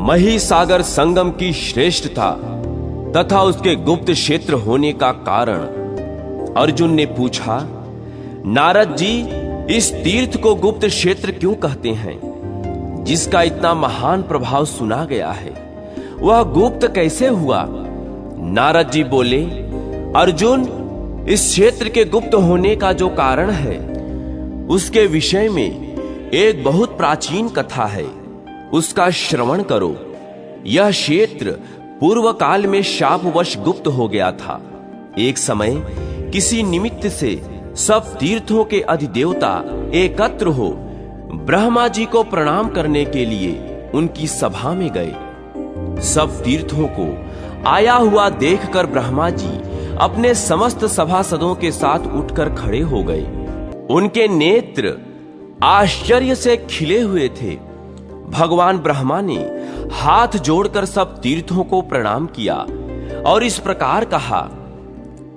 महिसागर संगम की श्रेष्ठता तथा उसके गुप्त क्षेत्र होने का कारण अर्जुन ने पूछा, नारद जी, इस तीर्थ को गुप्त क्षेत्र क्यों कहते हैं? जिसका इतना महान प्रभाव सुना गया है, वह गुप्त कैसे हुआ? नारद जी बोले, अर्जुन, इस क्षेत्र के गुप्त होने का जो कारण है, उसके विषय में एक बहुत प्राचीन कथा है, उसका श्रवण करो। यह क्षेत्र पूर्व काल में शापवश गुप्त हो गया था। एक समय किसी निमित्त से सब तीर्थों के अधिदेवता एकत्र हो ब्रह्मा जी को प्रणाम करने के लिए उनकी सभा में गए। सब तीर्थों को आया हुआ देखकर ब्रह्मा जी अपने समस्त सभासदों के साथ उठकर खड़े हो गए। उनके नेत्र आश्चर्य से खिले हुए थे। भगवान ब्रह्मा ने हाथ जोड़कर सब तीर्थों को प्रणाम किया और इस प्रकार कहा,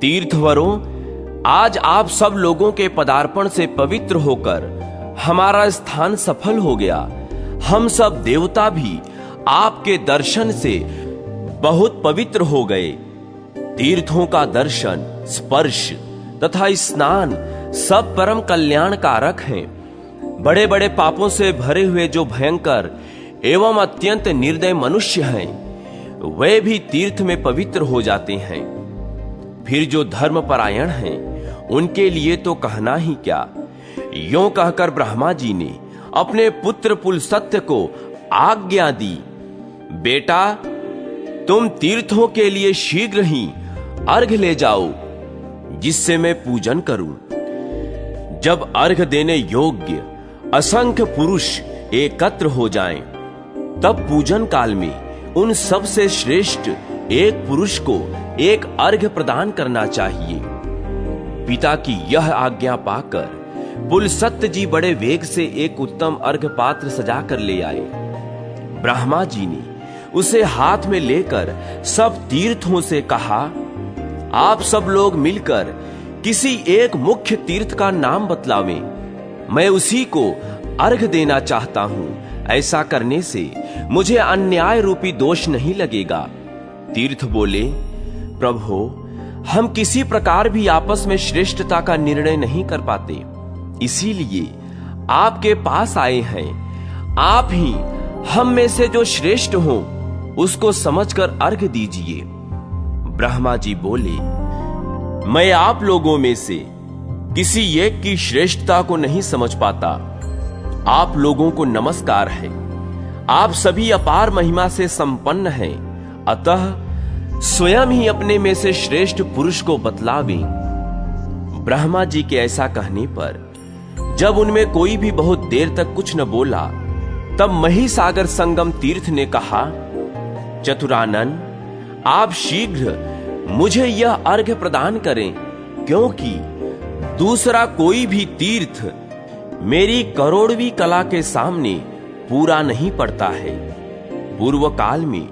तीर्थवरों, आज आप सब लोगों के पदार्पण से पवित्र होकर हमारा स्थान सफल हो गया। हम सब देवता भी आपके दर्शन से बहुत पवित्र हो गए। तीर्थों का दर्शन, स्पर्श तथा स्नान सब परम कल्याण कारक हैं। बड़े बड़े पापों से भरे हुए जो भयंकर एवं अत्यंत निर्दय मनुष्य हैं, वे भी तीर्थ में पवित्र हो जाते हैं। फिर जो धर्मपरायण हैं, उनके लिए तो कहना ही क्या। यों कहकर ब्रह्मा जी ने अपने पुत्र पुलस्त्य को आज्ञा दी, बेटा, तुम तीर्थों के लिए शीघ्र ही अर्घ ले जाओ, जिससे मैं पूजन करूं। जब अर्घ देने योग्य असंख्य पुरुष एकत्र हो जाएं, तब पूजन काल में उन सब से श्रेष्ठ एक पुरुष को एक अर्घ प्रदान करना चाहिए। पिता की यह आज्ञा पाकर पुलस्त्य जी बड़े वेग से एक उत्तम अर्घ पात्र सजाकर ले आए। ब्रह्मा जी ने उसे हाथ में लेकर सब तीर्थों से कहा, आप सब लोग मिलकर किसी एक मुख्य तीर्थ का नाम बतलावें, मैं उसी को अर्घ देना चाहता हूं। ऐसा करने से मुझे अन्याय रूपी दोष नहीं लगेगा। तीर्थ बोले, प्रभु, हम किसी प्रकार भी आपस में श्रेष्ठता का निर्णय नहीं कर पाते, इसीलिए आपके पास आए हैं। आप ही हम में से जो श्रेष्ठ हो उसको समझकर अर्घ दीजिए। ब्रह्मा जी बोले, मैं आप लोगों में से किसी एक की श्रेष्ठता को नहीं समझ पाता। आप लोगों को नमस्कार है। आप सभी अपार महिमा से संपन्न हैं, अतः स्वयं ही अपने में से श्रेष्ठ पुरुष को बतलावें। ब्रह्मा जी के ऐसा कहने पर जब उनमें कोई भी बहुत देर तक कुछ न बोला, तब महिसागर संगम तीर्थ ने कहा, चतुरानन, आप शीघ्र मुझे यह अर्घ प्रदान करें, क्योंकि दूसरा कोई भी तीर्थ मेरी करोड़वीं कला के सामने पूरा नहीं पड़ता है। पूर्व काल में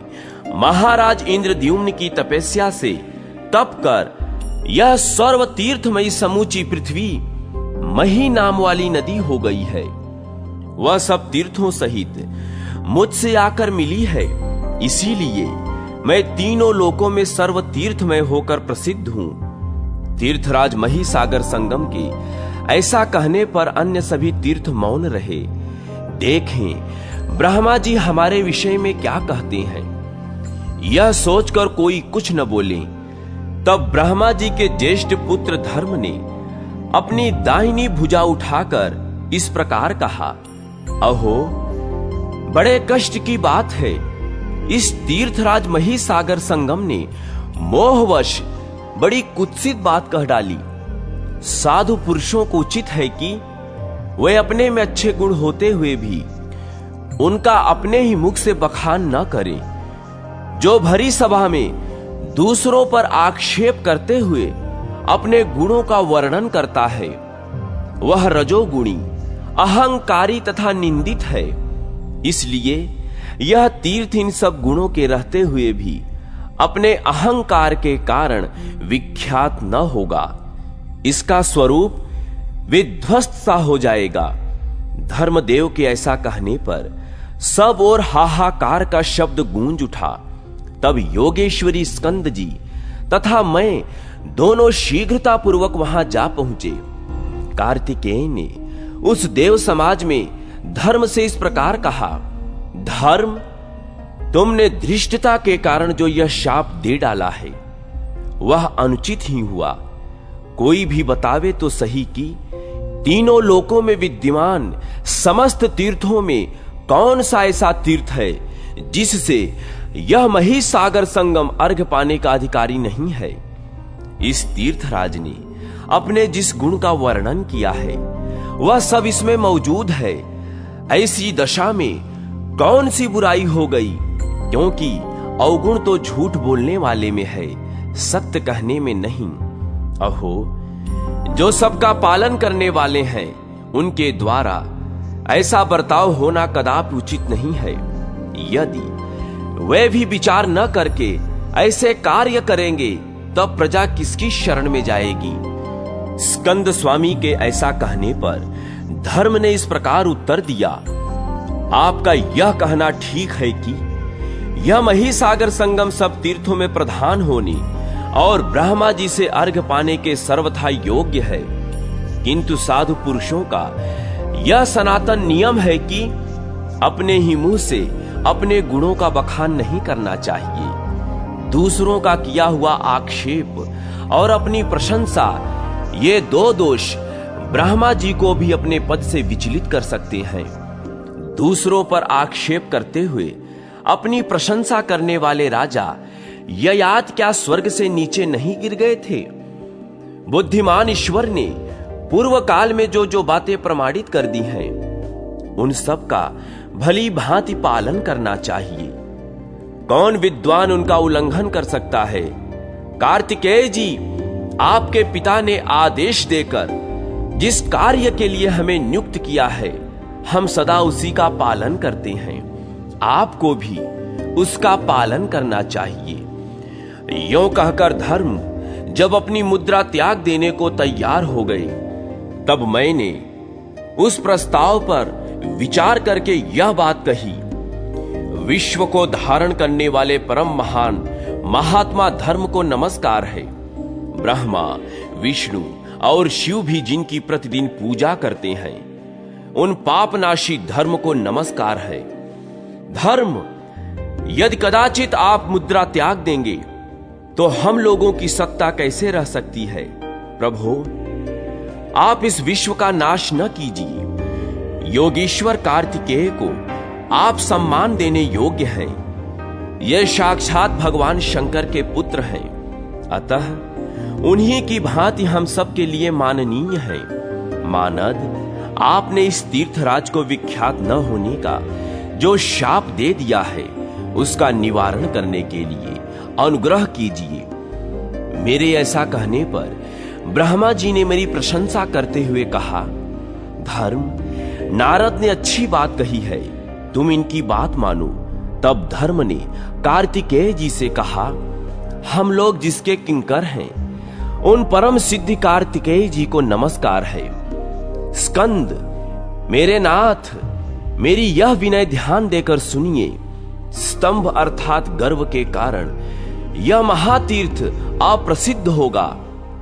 महाराज इंद्रद्युम्न की तपस्या से तप कर यह सर्व तीर्थमयी समूची पृथ्वी मही नाम वाली नदी हो गई है। वह सब तीर्थों सहित मुझसे आकर मिली है, इसीलिए मैं तीनों लोकों में सर्व तीर्थमय होकर प्रसिद्ध हूं। तीर्थराज महिसागर संगम के ऐसा कहने पर अन्य सभी तीर्थ मौन रहे। देखें ब्रह्मा जी हमारे विषय में क्या कहते हैं। यह सोचकर कोई कुछ न बोले। तब ब्रह्मा जी के ज्येष्ठ पुत्र धर्म ने अपनी दाहिनी भुजा उठाकर इस प्रकार कहा, अहो, बड़े कष्ट की बात है। इस तीर्थराज महिसागर संगम ने मोहवश बड़ी कुत्सित बात कह डाली। साधु पुरुषों को उचित है कि वे अपने में अच्छे गुण होते हुए भी उनका अपने ही मुख से बखान न करें। जो भरी सभा में दूसरों पर आक्षेप करते हुए अपने गुणों का वर्णन करता है, वह रजोगुणी, अहंकारी तथा निंदित है। इसलिए यह तीर्थ इन सब गुणों के रहते हुए भी अपने अहंकार के कारण विख्यात न होगा। इसका स्वरूप विध्वस्त सा हो जाएगा। धर्मदेव के ऐसा कहने पर सब और हाहाकार का शब्द गूंज उठा। तब योगेश्वरी स्कंद जी तथा मैं दोनों शीघ्रता पूर्वक वहां जा पहुंचे। कार्तिकेय ने उस देव समाज में धर्म से इस प्रकार कहा, धर्म, तुमने धृष्टता के कारण जो यह शाप दे डाला है वह अनुचित ही हुआ। कोई भी बतावे तो सही कि तीनों लोकों में विद्यमान समस्त तीर्थों में कौन सा ऐसा तीर्थ है जिससे यह महिसागर संगम अर्घ पाने का अधिकारी नहीं है। इस तीर्थराज ने अपने जिस गुण का वर्णन किया है वह सब इसमें मौजूद है। ऐसी दशा में कौन सी बुराई हो गई, क्योंकि अवगुण तो झूठ बोलने वाले में है, सत्य कहने में नहीं। अहो, जो सबका पालन करने वाले हैं उनके द्वारा ऐसा बर्ताव होना कदापि उचित नहीं है। यदि वे भी विचार न करके ऐसे कार्य करेंगे तब प्रजा किसकी शरण में जाएगी। स्कंद स्वामी के ऐसा कहने पर धर्म ने इस प्रकार उत्तर दिया, आपका यह कहना ठीक है कि यह महिसागर संगम सब तीर्थों में प्रधान होने और ब्रह्मा जी से अर्घ पाने के सर्वथा योग्य है, किंतु साधु पुरुषों का यह सनातन नियम है कि अपने ही मुंह से अपने गुणों का बखान नहीं करना चाहिए। दूसरों का किया हुआ आक्षेप और अपनी प्रशंसा, ये दो दोष ब्रह्मा जी को भी अपने पद से विचलित कर सकते हैं। दूसरों पर आक्षेप करते हुए अपनी प्रशंसा करने वाले राजा ययाति क्या स्वर्ग से नीचे नहीं गिर गए थे। बुद्धिमान ईश्वर ने पूर्व काल में जो जो बातें प्रमाणित कर दी हैं उन सब का भली भांति पालन करना चाहिए। कौन विद्वान उनका उल्लंघन कर सकता है। कार्तिकेय जी, आपके पिता ने आदेश देकर जिस कार्य के लिए हमें नियुक्त किया है हम सदा उसी का पालन करते हैं, आपको भी उसका पालन करना चाहिए। यों कहकर धर्म जब अपनी मुद्रा त्याग देने को तैयार हो गए तब मैंने उस प्रस्ताव पर विचार करके यह बात कही, विश्व को धारण करने वाले परम महान महात्मा धर्म को नमस्कार है। ब्रह्मा, विष्णु और शिव भी जिनकी प्रतिदिन पूजा करते हैं उन पापनाशी धर्म को नमस्कार है। धर्म, यदि कदाचित आप मुद्रा त्याग देंगे तो हम लोगों की सत्ता कैसे रह सकती है। प्रभु, आप इस विश्व का नाश न कीजिए। योगीश्वर कार्तिकेय को आप सम्मान देने योग्य हैं। ये साक्षात भगवान शंकर के पुत्र हैं, अतः उन्हीं की भांति हम सब के लिए माननीय है। मानद, आपने इस तीर्थराज को विख्यात न होने का जो शाप दे दिया है उसका निवारण करने के लिए अनुग्रह कीजिए। मेरे ऐसा कहने पर ब्रह्मा जी ने मेरी प्रशंसा करते हुए कहा, धर्म, नारद ने अच्छी बात कही है, तुम इनकी बात मानो। तब धर्म ने कार्तिकेय जी से कहा, हम लोग जिसके किंकर हैं उन परम सिद्धि कार्तिकेय जी को नमस्कार है। स्कंद, मेरे नाथ, मेरी यह विनय ध्यान देकर सुनिए। स्तंभ अर्थात गर्व के कारण यह महातीर्थ अप्रसिद्ध होगा,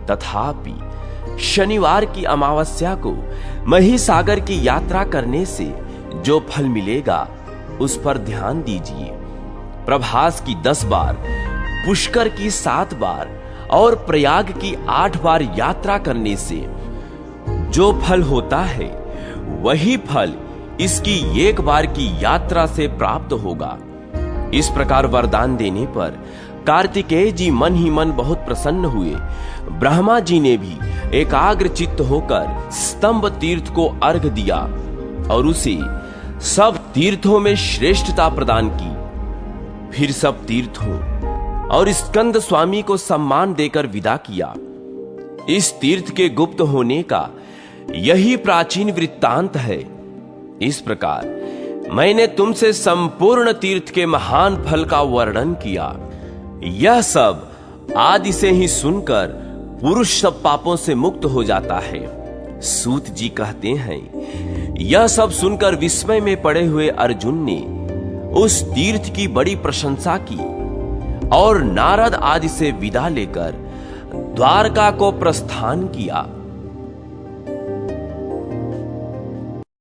तथापि शनिवार की अमावस्या को महिसागर की यात्रा करने से जो फल मिलेगा उस पर ध्यान दीजिए। प्रभास की 10 बार, पुष्कर की 7 बार और प्रयाग की 8 बार यात्रा करने से जो फल होता है वही फल इसकी 1 बार की यात्रा से प्राप्त होगा। इस प्रकार वरदान देने पर कार्तिकेय जी मन ही मन बहुत प्रसन्न हुए। ब्रह्मा जी ने भी एकाग्र चित्त होकर स्तंभ तीर्थ को अर्घ दिया और उसे सब तीर्थों में श्रेष्ठता प्रदान की। फिर सब तीर्थों और स्कंद स्वामी को सम्मान देकर विदा किया। इस तीर्थ के गुप्त होने का यही प्राचीन वृत्तांत है। इस प्रकार मैंने तुमसे संपूर्ण तीर्थ के महान फल का वर्णन किया। यह सब आदि से ही सुनकर पुरुष सब पापों से मुक्त हो जाता है। सूत जी कहते हैं, यह सब सुनकर विस्मय में पड़े हुए अर्जुन ने उस तीर्थ की बड़ी प्रशंसा की और नारद आदि से विदा लेकर द्वारका को प्रस्थान किया।